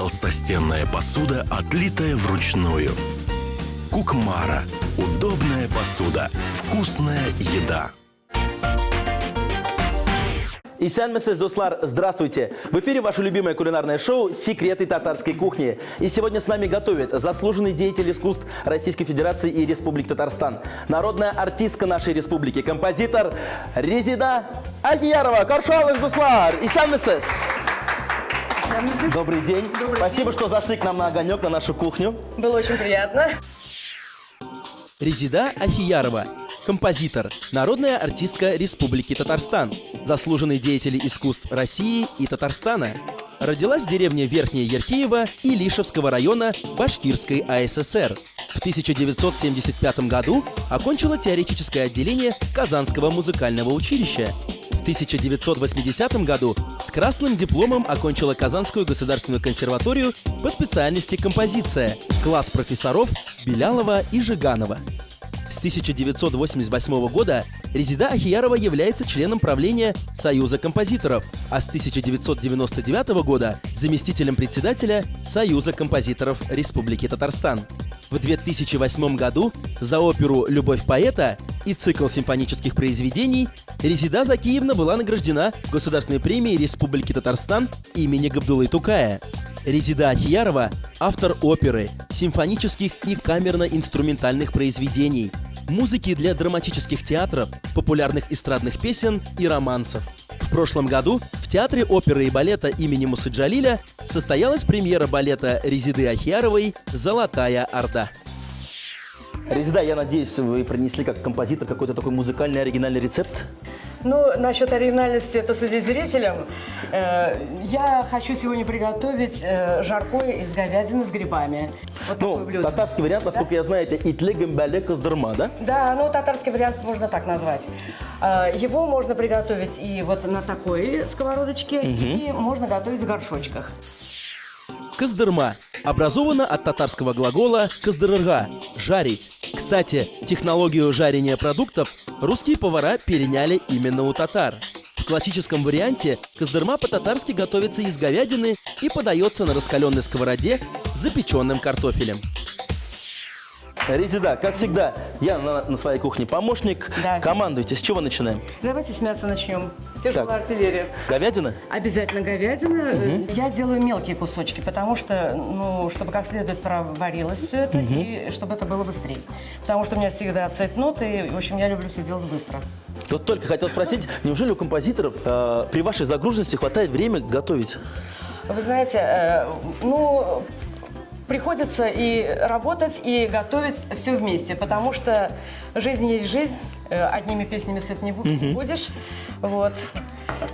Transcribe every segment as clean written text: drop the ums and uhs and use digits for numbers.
толстостенная посуда, отлитая вручную. Кукмара. Удобная посуда. Вкусная еда. Исянмесез, дослар, здравствуйте! В эфире ваше любимое кулинарное шоу «Секреты татарской кухни». И сегодня с нами готовит заслуженный деятель искусств Российской Федерации и Республики Татарстан, народная артистка нашей республики, композитор Резида Ахиярова. Каршалыз, дослар! Исянмесез! Добрый день. Спасибо, что зашли к нам на огонек, на нашу кухню. Было очень приятно. Резида Ахиярова. Композитор, народная артистка Республики Татарстан, заслуженный деятель искусств России и Татарстана. Родилась в деревне Верхняя Яркеево Илишевского района Башкирской АССР. В 1975 году окончила теоретическое отделение Казанского музыкального училища. В 1980 году с красным дипломом окончила Казанскую государственную консерваторию по специальности композиция, класс профессоров Белялова и Жиганова. С 1988 года Резида Ахиярова является членом правления Союза композиторов, а с 1999 года заместителем председателя Союза композиторов Республики Татарстан. В 2008 году за оперу «Любовь поэта» и цикл симфонических произведений Резида Закиевна была награждена Государственной премией Республики Татарстан имени Габдуллы Тукая. Резида Ахиярова – автор оперы, симфонических и камерно-инструментальных произведений, музыки для драматических театров, популярных эстрадных песен и романсов. В прошлом году в Театре оперы и балета имени Мусы Джалиля состоялась премьера балета Резиды Ахияровой «Золотая Орда». Резида, я надеюсь, вы принесли как композитор какой-то такой музыкальный оригинальный рецепт? Ну, насчет оригинальности, это судить зрителям. Я хочу сегодня приготовить жаркое из говядины с грибами. Вот такое блюдо. Татарский вариант, насколько я знаю, это итле гэмбале кыздырма, да? Да, ну, татарский вариант можно так назвать. Его можно приготовить и вот на такой сковородочке, и можно готовить в горшочках. Кыздырма образована от татарского глагола «кыздырырга» – «жарить». Кстати, технологию жарения продуктов русские повара переняли именно у татар. В классическом варианте кыздырма по-татарски готовится из говядины и подается на раскаленной сковороде с запеченным картофелем. Резида, как всегда, я на своей кухне помощник. Да. Командуйте, с чего начинаем? Давайте с мяса начнем. Тяжелая артиллерия. Говядина? Обязательно говядина. Я делаю мелкие кусочки, потому что, ну, чтобы как следует проварилось все это, и чтобы это было быстрее. Потому что у меня всегда цейтнот, и, в общем, я люблю все делать быстро. Вот только хотел спросить, неужели у композиторов при вашей загруженности хватает времени готовить? Вы знаете, ну, приходится и работать, и готовить все вместе, потому что жизнь есть жизнь, одними песнями сыт не будешь, вот.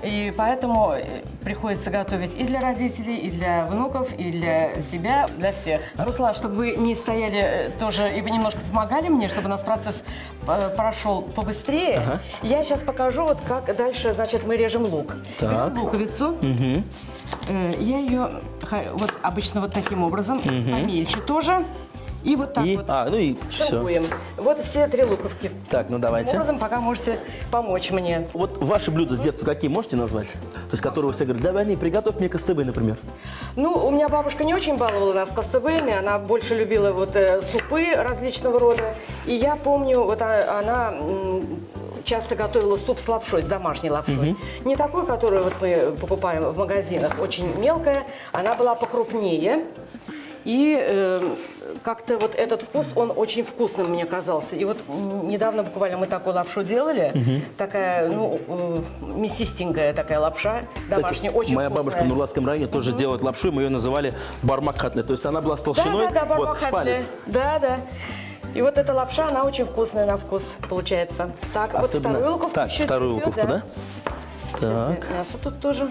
И поэтому приходится готовить и для родителей, и для внуков, и для себя, для всех. Руслан, чтобы вы не стояли тоже и вы немножко помогали мне, чтобы у нас процесс прошел побыстрее, я сейчас покажу, вот как дальше, значит, мы режем лук. Так. Берем луковицу. Я ее вот обычно вот таким образом, помельче тоже. И вот так вот ну и все. шинкуем. Вот все 3 луковки. Так, ну давайте. Таким образом, пока можете помочь мне. Вот ваши блюда с детства какие можете назвать? То есть, которые все говорят, давай, приготовь мне кастыбы, например. Ну, у меня бабушка не очень баловала нас кастыбыми, она больше любила вот супы различного рода. И я помню, вот она часто готовила суп с лапшой, с домашней лапшой. Не такой, которую вот мы покупаем в магазинах, очень мелкая, она была покрупнее. И как-то вот этот вкус, он очень вкусным мне казался. И вот недавно буквально мы такую лапшу делали, такая, ну, мясистенькая такая лапша, домашняя, очень моя вкусная. бабушка в Нурлатском районе тоже делает лапшу, и мы ее называли бармак-хатле. То есть она была с толщиной Да, вот, с палец. да. И вот эта лапша, она очень вкусная на вкус получается. Так, вот вторую луковку Так, еще вторую идет, луковку, да? Так. Мясо тут тоже.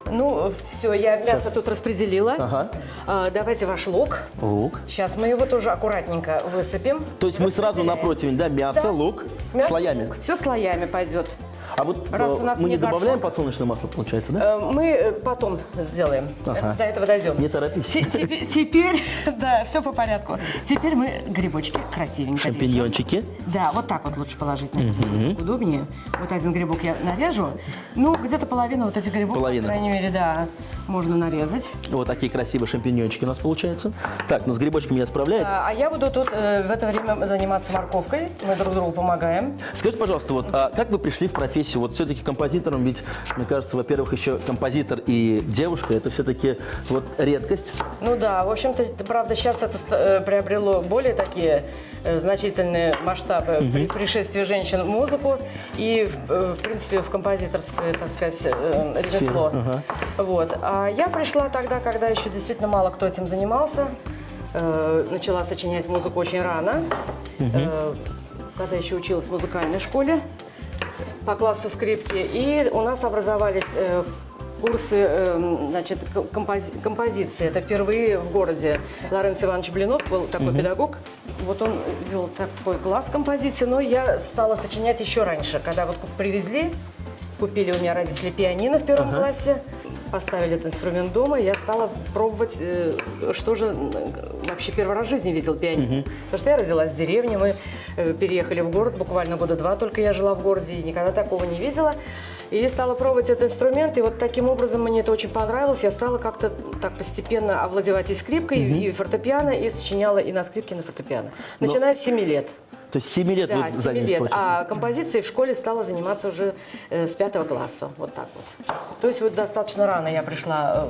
Ну, все, я мясо тут распределила. Ага. Давайте ваш лук. Лук. Сейчас мы его тоже аккуратненько высыпем. То есть мы сразу на противень, да, мясо, Да. лук, Мясо, слоями. Все слоями пойдет. А вот Раз у нас мы не не горшок. добавляем подсолнечное масло, получается, да? Мы потом сделаем. Ага. До этого дойдем. Не торопись. Теперь, да, все по порядку. Теперь мы грибочки красивенько режем. Шампиньончики. Да, вот так вот лучше положить, наверное, удобнее. Вот один грибок я нарежу. Ну, где-то половина вот этих грибов, Половина. по крайней мере, да. можно нарезать. Вот такие красивые шампиньончики у нас получаются. Так, ну с грибочками я справляюсь. А я буду тут в это время заниматься морковкой. Мы друг другу помогаем. Скажите, пожалуйста, вот а как вы пришли в профессию? Вот все-таки композитором, ведь, мне кажется, во-первых, еще композитор и девушка, это все-таки вот редкость. Ну да, в общем-то, правда, сейчас это приобрело более такие значительные масштабы при пришествии женщин в музыку и, в принципе, в композиторское, так сказать, ремесло. Ага. Вот. А я пришла тогда, когда еще действительно мало кто этим занимался. Начала сочинять музыку очень рано, когда еще училась в музыкальной школе по классу скрипки. И у нас образовались курсы значит, композиции. Это впервые в городе. Лоренц Иванович Блинов был такой педагог. Вот он вел такой класс композиции, но я стала сочинять еще раньше. Когда вот привезли, купили у меня родители пианино в первом классе, поставили этот инструмент дома, я стала пробовать, что же вообще первый раз в жизни видел пианино. Потому что я родилась в деревне, мы переехали в город, буквально года 2 только я жила в городе и никогда такого не видела. И стала пробовать этот инструмент, и вот таким образом мне это очень понравилось. Я стала как-то так постепенно овладевать и скрипкой, и фортепиано, и сочиняла и на скрипке, и на фортепиано. Начиная с 7 лет. То есть 7 лет Да, вы 7 занялись лет. творчеством. А композицией в школе стала заниматься уже с 5 класса. Вот так вот. То есть вот достаточно рано я пришла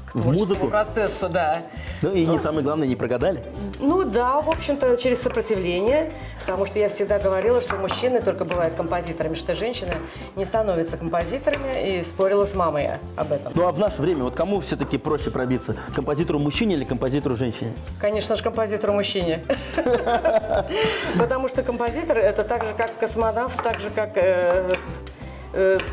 к В творческому музыку? процессу, да. Ну и не самое главное, не прогадали. Ну да, в общем-то, через сопротивление, потому что я всегда говорила, что мужчины только бывают композиторами, что женщины не становятся композиторами, и спорила с мамой об этом. Ну а в наше время, вот кому все-таки проще пробиться? Композитору мужчине или композитору женщине? Конечно же, композитору мужчине. Потому что композитор – это так же, как космонавт, так же, как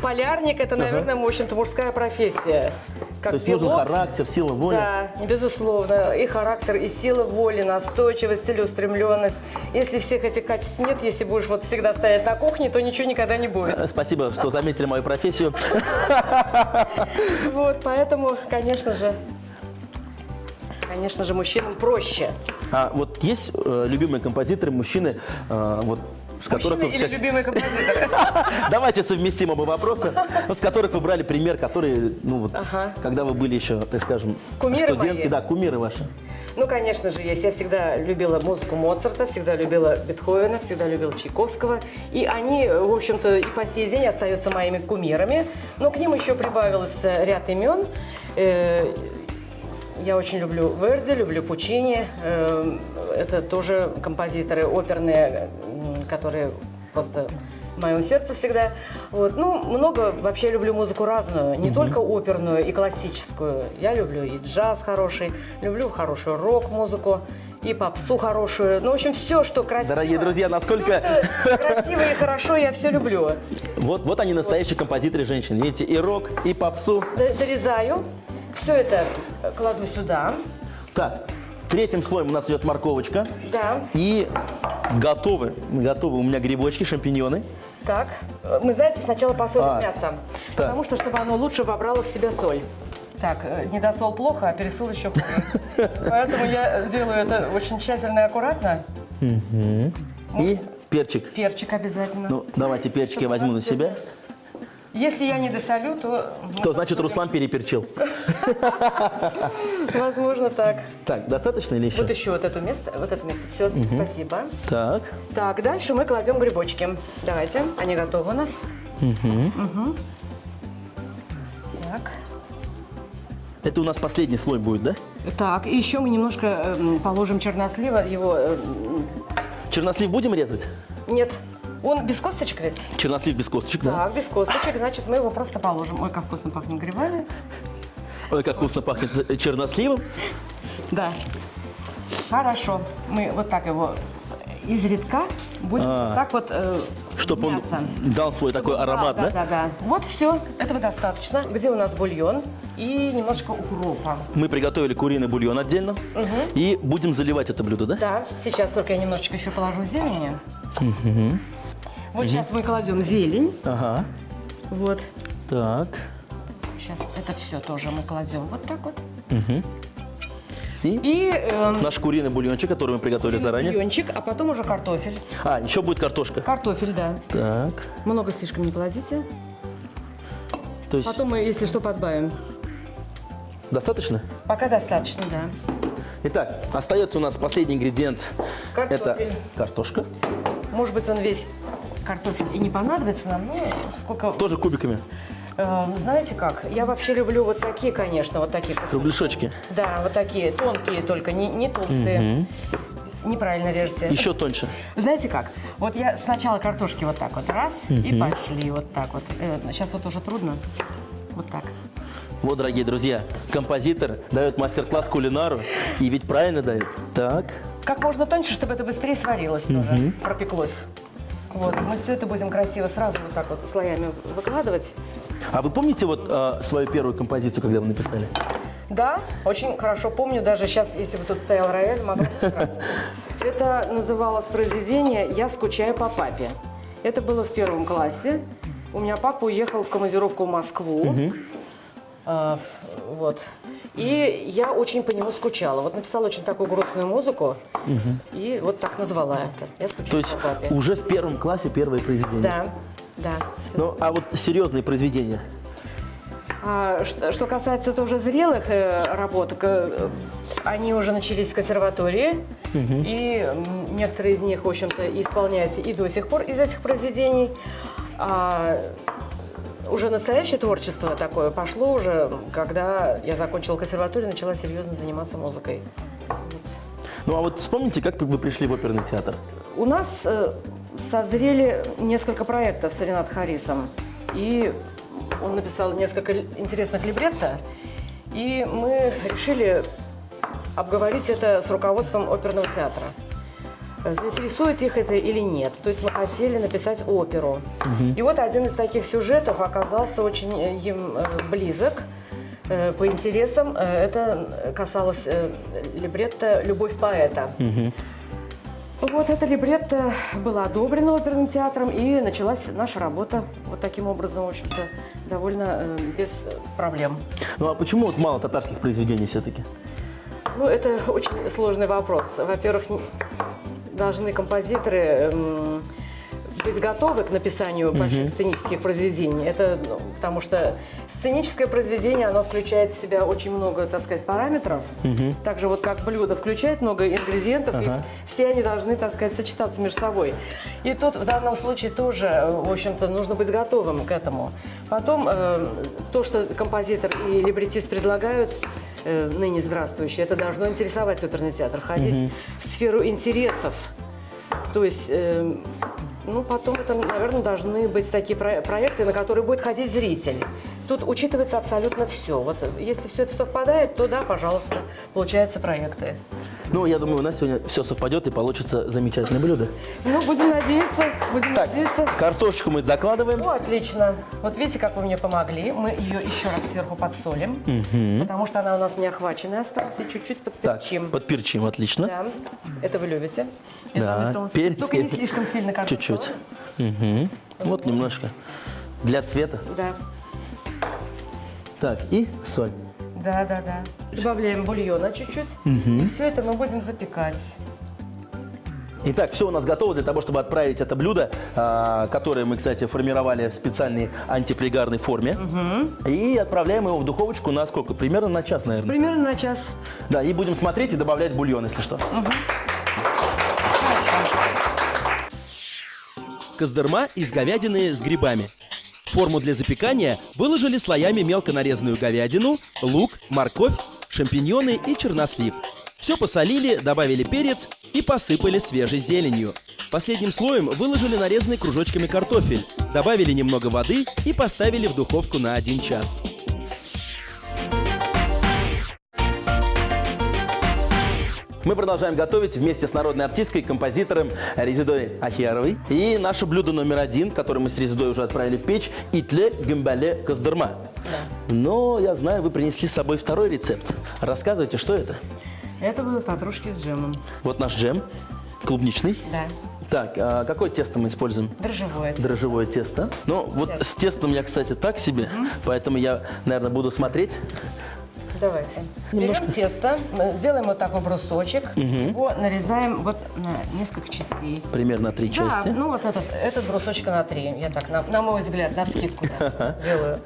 полярник. Это, наверное, в общем-то, мужская профессия. Как То есть нужен пилот. характер, сила воли. Да, безусловно. И характер, и сила воли, настойчивость, целеустремленность. Если всех этих качеств нет, если будешь вот всегда стоять на кухне, то ничего никогда не будет. Спасибо, что заметили мою профессию. Вот, поэтому, конечно же, мужчинам проще. А вот есть любимые композиторы, мужчины, вот с которых, Мужчины вот, или сказать, любимые композиторы? давайте совместим оба вопроса, с которых вы брали пример, которые, ну вот, когда вы были еще, так скажем, Кумиры студентки, мои? да, кумиры ваши. Ну, конечно же, есть. Я всегда любила музыку Моцарта, всегда любила Бетховена, всегда любила Чайковского. И они, в общем-то, и по сей день остаются моими кумирами. Но к ним еще прибавилось ряд имен. Я очень люблю Верди, люблю Пучини. Это тоже композиторы оперные, которые просто в моем сердце всегда. Вот. Ну, много вообще люблю музыку разную, не только оперную и классическую. Я люблю и джаз хороший, люблю хорошую рок-музыку, и попсу хорошую. Ну, в общем, все, что красиво. Дорогие друзья, насколько... Всё, что красиво и хорошо, я все люблю. Вот они настоящие композиторы женщин. Видите, и рок, и попсу. Дорезаю, все это кладу сюда. Так, третьим слоем у нас идет морковочка. Да. И готовы у меня грибочки, шампиньоны. Так, мы, знаете, сначала посолим А, мясо, так. потому что, чтобы оно лучше вобрало в себя соль. Так, недосол плохо, а пересол еще хуже. Поэтому я делаю это очень тщательно и аккуратно. И перчик. Перчик обязательно. Ну, давайте перчик я возьму на себя. Если я не досолю, то... То значит, Руслан переперчил. Возможно, так. Так, достаточно или еще? Вот еще вот это место. Все, спасибо. Так. Так, дальше мы кладем грибочки. Давайте, они готовы у нас. Мгм. Так. Это у нас последний слой будет, да? Так, и еще мы немножко положим чернослива. Его... Чернослив будем резать? Нет, он без косточек ведь? Чернослив без косточек, да? Так, без косточек, значит, мы его просто положим. Ой, как вкусно пахнет грибами. Ой, как вкусно пахнет черносливом. Да. Хорошо. Мы вот так его изредка будем вот так вот Чтобы он мясо. дал свой такой аромат, да? Да. Вот все, этого достаточно. Где у нас бульон и немножко укропа. Мы приготовили куриный бульон отдельно. И будем заливать это блюдо, да? Да, сейчас только я немножечко еще положу зелени. Вот сейчас мы кладем зелень. Ага. Вот. Так. Сейчас это все тоже мы кладем вот так вот. И И наш куриный бульончик, который мы приготовили заранее. бульончик, а потом уже картофель. А, еще будет картошка. Картофель, да. Так. Много слишком не кладите. То есть Потом мы, если что, подбавим. достаточно? Пока достаточно, да. Итак, остается у нас последний ингредиент. Картофель. Это картошка. Может быть, он весь картофель и не понадобится нам, но сколько... Тоже кубиками. Знаете как? Я вообще люблю вот такие, конечно, вот такие кусочки. Кругляшочки. Да, вот такие, тонкие только, не толстые. Неправильно режете. Еще тоньше. Знаете как? Вот я сначала картошки вот так вот раз, и пошли вот так вот. Сейчас вот уже трудно. Вот так. Вот, дорогие друзья, композитор дает мастер-класс кулинару. И ведь правильно дает. Так. Как можно тоньше, чтобы это быстрее сварилось тоже, пропеклось. Вот, мы все это будем красиво сразу вот так вот слоями выкладывать. А вы помните вот свою первую композицию, когда вы написали? Да, очень хорошо помню, даже сейчас, если бы тут стоял рояль, могла бы сыграть. Это называлось произведение «Я скучаю по папе». Это было в 1 классе. У меня папа уехал в командировку в Москву. Вот. И я очень по нему скучала. Вот написала очень такую грустную музыку. И вот так назвала это. «Я скучаю То есть по папе». уже в 1 классе первое произведение? Да, да. Ну, а вот серьезные произведения? Что касается тоже зрелых работ, они уже начались в консерватории, и некоторые из них, в общем-то, исполняются и до сих пор из этих произведений. А уже настоящее творчество такое пошло уже, когда я закончила консерваторию, начала серьезно заниматься музыкой. Ну, а вот вспомните, как вы пришли в оперный театр? У нас созрели несколько проектов с Ренатом Харисом, и он написал несколько интересных либретто, и мы решили обговорить это с руководством оперного театра. Заинтересует их это или нет. То есть мы хотели написать оперу. И вот один из таких сюжетов оказался очень им близок по интересам. Это касалось либретто «Любовь поэта». Вот это либретто было одобрено оперным театром, и началась наша работа вот таким образом, в общем-то, довольно без проблем. Ну, а почему вот мало татарских произведений все-таки? Ну, это очень сложный вопрос. Во-первых, должны композиторы быть готовы к написанию больших сценических произведений. Это потому что сценическое произведение, оно включает в себя очень много, так сказать, параметров. Так же вот как блюдо включает много ингредиентов, и все они должны, так сказать, сочетаться между собой. И тут в данном случае тоже, в общем-то, нужно быть готовым к этому. Потом то, что композитор и либретист предлагают, ныне здравствующие, это должно интересовать оперный театр, входить в сферу интересов. То есть, ну, потом это, наверное, должны быть такие проекты, на которые будет ходить зритель. Тут учитывается абсолютно все. Вот если все это совпадает, то да, пожалуйста, получаются проекты. Ну, я думаю, у нас сегодня все совпадет и получится замечательное блюдо. Ну, будем надеяться, Так, надеяться. картошечку мы закладываем. О, отлично. Вот видите, как вы мне помогли. Мы ее еще раз сверху подсолим, потому что она у нас не охваченная осталась, и чуть-чуть Так, подперчим. подперчим, отлично. Да, это вы любите. Да, Это перец. только не слишком сильно картошку. Чуть-чуть. Вот немножко. Для цвета. Да. Так, и соль. Да. Добавляем бульона чуть-чуть. И все это мы будем запекать. Итак, все у нас готово для того, чтобы отправить это блюдо, которое мы, кстати, формировали в специальной антипригарной форме. И отправляем его в духовочку на сколько? Примерно на час, наверное. Примерно на час. Да, и будем смотреть и добавлять бульон, если что. Кыздырма из говядины с грибами. Форму для запекания выложили слоями мелко нарезанную говядину, лук, морковь, шампиньоны и чернослив. Все посолили, добавили перец и посыпали свежей зеленью. Последним слоем выложили нарезанный кружочками картофель, добавили немного воды и поставили в духовку на 1 час. Мы продолжаем готовить вместе с народной артисткой, композитором Резидой Ахияровой. И наше блюдо номер 1, которое мы с Резидой уже отправили в печь, итле гюмбале кыздырма. Но я знаю, вы принесли с собой второй рецепт. Рассказывайте, что это? Это будут ватрушки с джемом. Вот наш джем, клубничный. Да. Так, а какое тесто мы используем? Дрожжевое. Дрожжевое тесто. Ну, вот Сейчас. с тестом я, кстати, так себе, поэтому я, наверное, буду смотреть. Давайте. Немножко. Берем тесто, сделаем вот такой брусочек, его нарезаем вот на несколько частей. Примерно 3 части. Да, ну вот этот брусочек на 3, я так, на мой взгляд, навскидку делаю.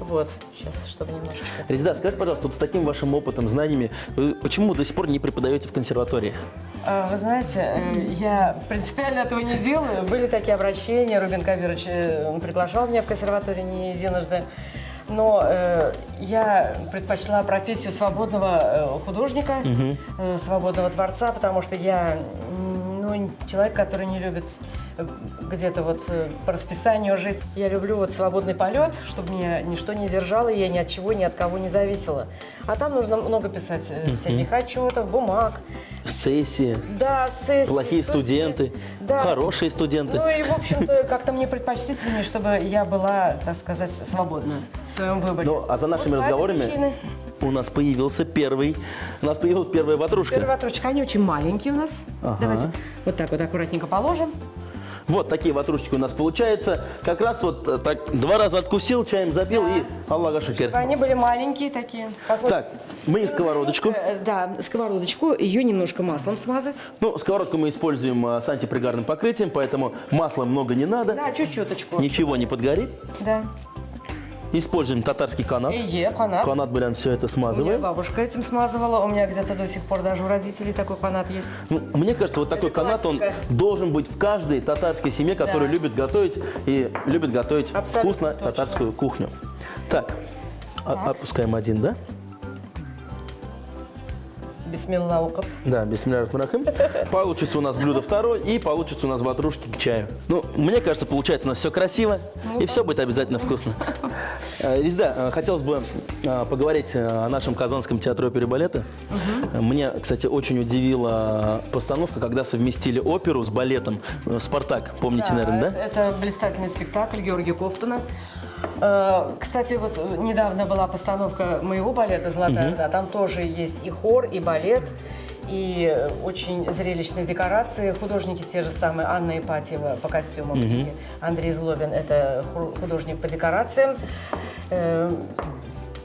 Вот, сейчас, чтобы немножечко. Резида, скажите, пожалуйста, вот с таким вашим опытом, знаниями, вы почему до сих пор не преподаете в консерватории? Вы знаете, я принципиально этого не делаю. Были такие обращения, Рубин Кабирович приглашал меня в консерваторию не единожды. Но я предпочла профессию свободного художника, свободного творца, потому что я человек, который не любит где-то вот по расписанию жить. Я люблю вот свободный полет, чтобы меня ничто не держало, и я ни от чего, ни от кого не зависела. А там нужно много писать всяких отчетов, бумаг. Сессии, Да, сессии. плохие студенты, Да. хорошие студенты. Ну и, в общем-то, как-то мне предпочтительнее, чтобы я была, так сказать, свободна в своем выборе. Ну, а за нашими Вот по этой разговорами причине. у нас появилась первая ватрушка. Первая ватрушечка, они очень маленькие у нас. Ага. Давайте вот так вот аккуратненько положим. Вот такие ватрушечки у нас получаются. Как раз вот так 2 раза откусил, чаем запил и Аллаха шакер. Они были маленькие такие. Посмотрим. Так, мы сковородочку. Да, сковородочку, ее немножко маслом смазать. Ну, сковородку мы используем с антипригарным покрытием, поэтому масла много не надо. Да, чуть-чуточку. Ничего не подгорит. Да. Используем татарский канат. Канат. Канат, блин, все это У меня смазываем. бабушка этим смазывала, у меня где-то до сих пор даже у родителей такой канат есть. Ну, мне кажется, вот такой канат, он классика. должен быть в каждой татарской семье, которая Да. любит готовить и любит готовить Абсолютно вкусно точно. татарскую кухню. Так, отпускаем один, да? Бисмиллаху. Да, бисмиллахи-рахмани. Получится у нас блюдо второе и получится у нас ватрушки к чаю. Ну, мне кажется, получается у нас все красиво и все будет обязательно вкусно. Резида, хотелось бы поговорить о нашем Казанском театре оперы и балета. Мне, кстати, очень удивила постановка, когда совместили оперу с балетом. «Спартак», помните, наверное, да? Это блистательный спектакль Георгия Ковтуна. Кстати, вот недавно была постановка моего балета «Золотая Орда». Там тоже есть и хор, и балет, и очень зрелищные декорации. Художники те же самые, Анна Ипатьева по костюмам, и Андрей Злобин – это художник по декорациям.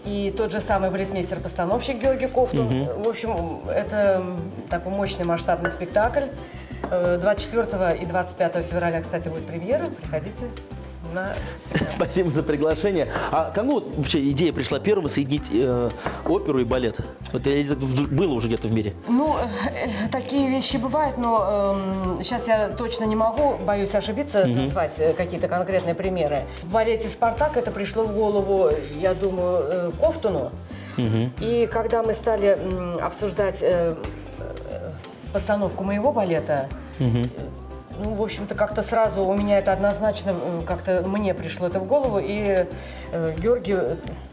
И тот же самый балетмейстер-постановщик Георгий Ковтун. В общем, это такой мощный масштабный спектакль. 24 и 25 февраля, кстати, будет премьера. Приходите на спектакль. Спасибо за приглашение. А кому вот вообще идея пришла первого соединить оперу и балет? Вот это было уже где-то в мире. Ну, такие вещи бывают, но сейчас я точно не могу, боюсь ошибиться, назвать какие-то конкретные примеры. В балете «Спартак» это пришло в голову, я думаю, Ковтуну. И когда мы стали обсуждать постановку моего балета, ну, в общем-то, как-то сразу у меня это однозначно, как-то мне пришло это в голову, и Георгий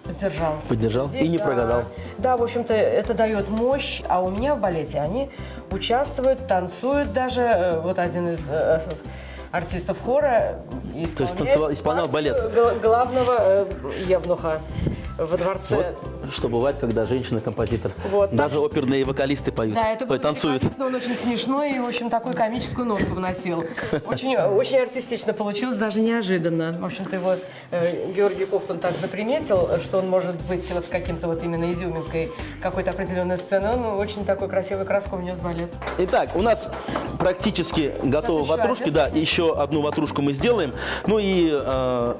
поддержал. Поддержал и не Да. прогадал. Да, в общем-то, это дает мощь, а у меня в балете они участвуют, танцуют даже. Вот один из артистов хора исполнял балет. Главного евнуха во дворце. Вот что бывает, когда женщина-композитор. Вот, Даже оперные вокалисты поют. Да, это Ой, танцуют. но он очень смешной и, в общем, такую комическую нотку вносил. Очень, очень артистично получилось, даже неожиданно. В общем-то, его Георгий Ковтун так заприметил, что он может быть вот каким-то вот именно изюминкой какой-то определенной сцены. Он очень такой красивый краску внес в балет. Итак, у нас практически готовы еще ватрушки. один. Да, еще одну ватрушку мы сделаем. Ну и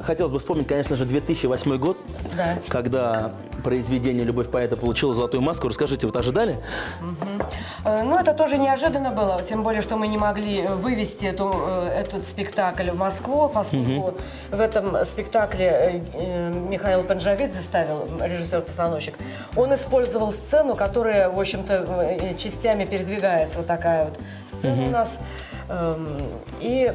хотелось бы вспомнить, конечно же, 2008 год, Да. когда произведение «Любовь поэта» получило золотую маску. Расскажите, вот ожидали? Ну, это тоже неожиданно было, тем более, что мы не могли вывести этот спектакль в Москву, поскольку в этом спектакле Михаил Панджавидзе ставил, режиссер-постановщик, он использовал сцену, которая, в общем-то, частями передвигается, вот такая вот сцена у нас. И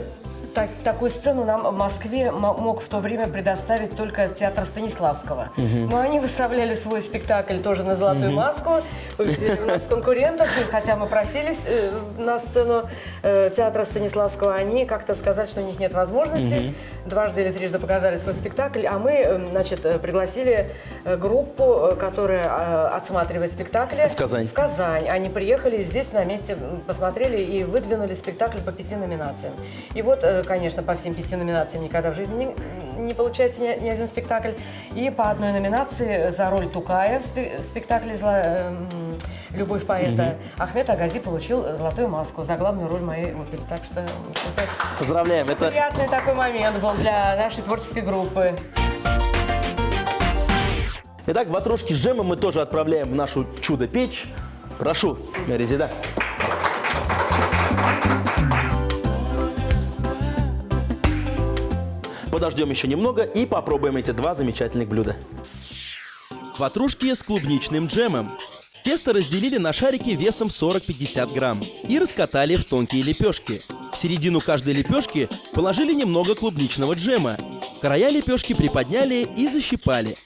такую сцену нам в Москве мог в то время предоставить только театр Станиславского. Но они выставляли свой спектакль тоже на «Золотую маску», победили у нас конкурентов, и хотя мы просились на сцену театра Станиславского, они как-то сказали, что у них нет возможности. Дважды или трижды показали свой спектакль, а мы, значит, пригласили группу, которая отсматривает спектакли. В Казань. В Казань. Они приехали здесь на месте, посмотрели и выдвинули спектакль по 5 номинациям. И вот, конечно, по всем 5 номинациям никогда в жизни не получается ни один спектакль. И по одной номинации за роль Тукая в спектакле «Любовь поэта» Ахмед Агади получил золотую маску за главную роль моей оперы. Так что, в общем-то, Поздравляем. Это приятный такой момент был для нашей творческой группы. Итак, ватрушки с джемом мы тоже отправляем в нашу чудо-печь. Прошу, Резида. Подождем еще немного и попробуем эти два замечательных блюда. Ватрушки с клубничным джемом. Тесто разделили на шарики весом 40-50 грамм и раскатали в тонкие лепешки. В середину каждой лепешки положили немного клубничного джема. Края лепешки приподняли и защипали.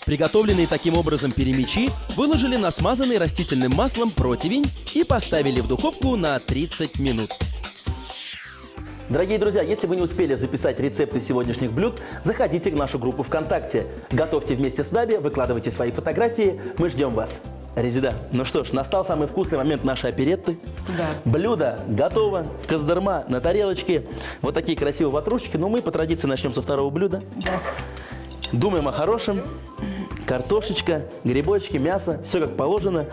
Приготовленные таким образом перемичи выложили на смазанный растительным маслом противень и поставили в духовку на 30 минут. Дорогие друзья, если вы не успели записать рецепты сегодняшних блюд, заходите в нашу группу ВКонтакте. Готовьте вместе с нами, выкладывайте свои фотографии. Мы ждем вас. Резида, ну что ж, настал самый вкусный момент нашей оперетты. Да. Блюдо готово, костдерма на тарелочке. Вот такие красивые ватрушечки. Но мы по традиции начнем со второго блюда. Да. Думаем о хорошем. Картошечка, грибочки, мясо. Все как положено.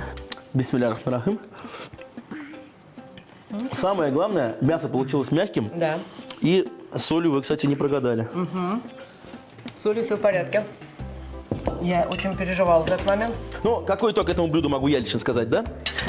Бисмилля рахман рахим. Самое главное, мясо получилось мягким. Да. И солью вы, кстати, не прогадали. С солью все в порядке. Я очень переживала за этот момент. Ну, какой итог этому блюду могу я лично сказать, да?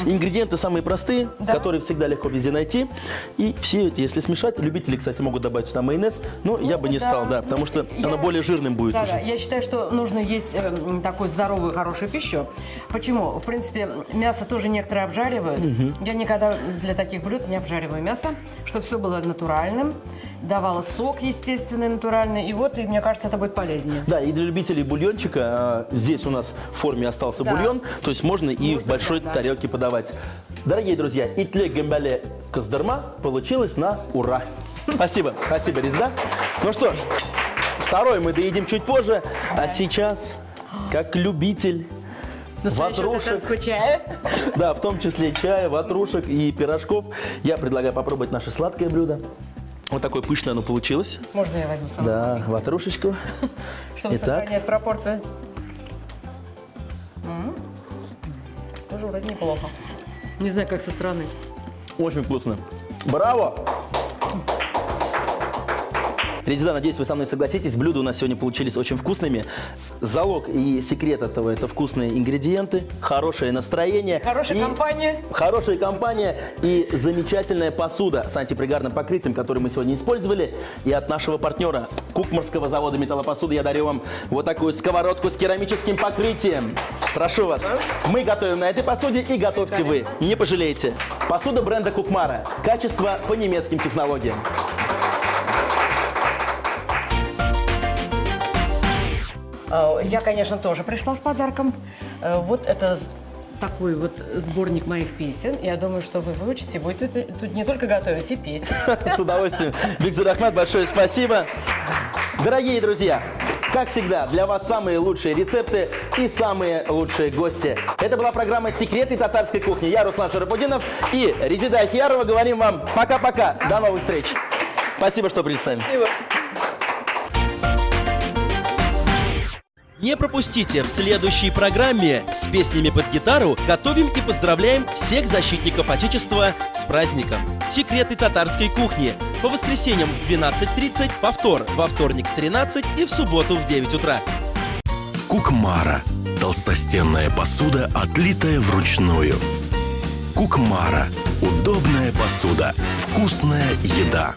Ингредиенты самые простые, Да. которые всегда легко везде найти. И все это, если смешать, любители, кстати, могут добавить сюда майонез, но я бы не да. стал, да, потому что Я- оно более жирным будет Да, уже. да. Я считаю, что нужно есть такую здоровую, хорошую пищу. Почему? В принципе, мясо тоже некоторые обжаривают. Я никогда для таких блюд не обжариваю мясо, чтобы все было натуральным, давало сок естественный, натуральный. И вот, и мне кажется, это будет полезнее. Да, и для любителей бульончика, здесь у нас в форме остался Да. бульон, то есть можно и в большой да. тарелке подавать. Дорогие друзья, итле гембале костдерма получилось на ура. Спасибо, спасибо, Резида. Ну что ж, второй мы доедим чуть позже, а сейчас, как любитель ватрушек, чая. да, в том числе чая, ватрушек и пирожков, я предлагаю попробовать наше сладкое блюдо. Вот такое пышное оно получилось. Можно я возьму сам? Да, ватрушечку. Чтобы Итак. сохранять пропорции. Тоже вроде неплохо. Не знаю, как со стороны. Очень вкусно. Браво! Резида, надеюсь, вы со мной согласитесь. Блюда у нас сегодня получились очень вкусными. Залог и секрет этого – это вкусные ингредиенты, хорошее настроение. Хорошая компания. Хорошая компания и замечательная посуда с антипригарным покрытием, которую мы сегодня использовали. И от нашего партнера Кукмарского завода металлопосуды я дарю вам вот такую сковородку с керамическим покрытием. Прошу вас. Мы готовим на этой посуде и готовьте вы. Не пожалеете. Посуда бренда Кукмара. Качество по немецким технологиям. Я, конечно, тоже пришла с подарком. Вот это такой вот сборник моих песен. Я думаю, что вы выучите, будете тут не только готовить, и петь. С удовольствием. Бигзур Ахмад, большое спасибо. Дорогие друзья, как всегда, для вас самые лучшие рецепты и самые лучшие гости. Это была программа «Секреты татарской кухни». Я Руслан Шарапудинов и Резида Ахиярова. Говорим вам пока-пока. До новых встреч. Спасибо, что были с нами. Не пропустите в следующей программе с песнями под гитару готовим и поздравляем всех защитников Отечества с праздником. Секреты татарской кухни. По воскресеньям в 12:30, повтор во вторник в 13 и в субботу в 9 утра. Кукмара. Толстостенная посуда, отлитая вручную. Кукмара. Удобная посуда. Вкусная еда.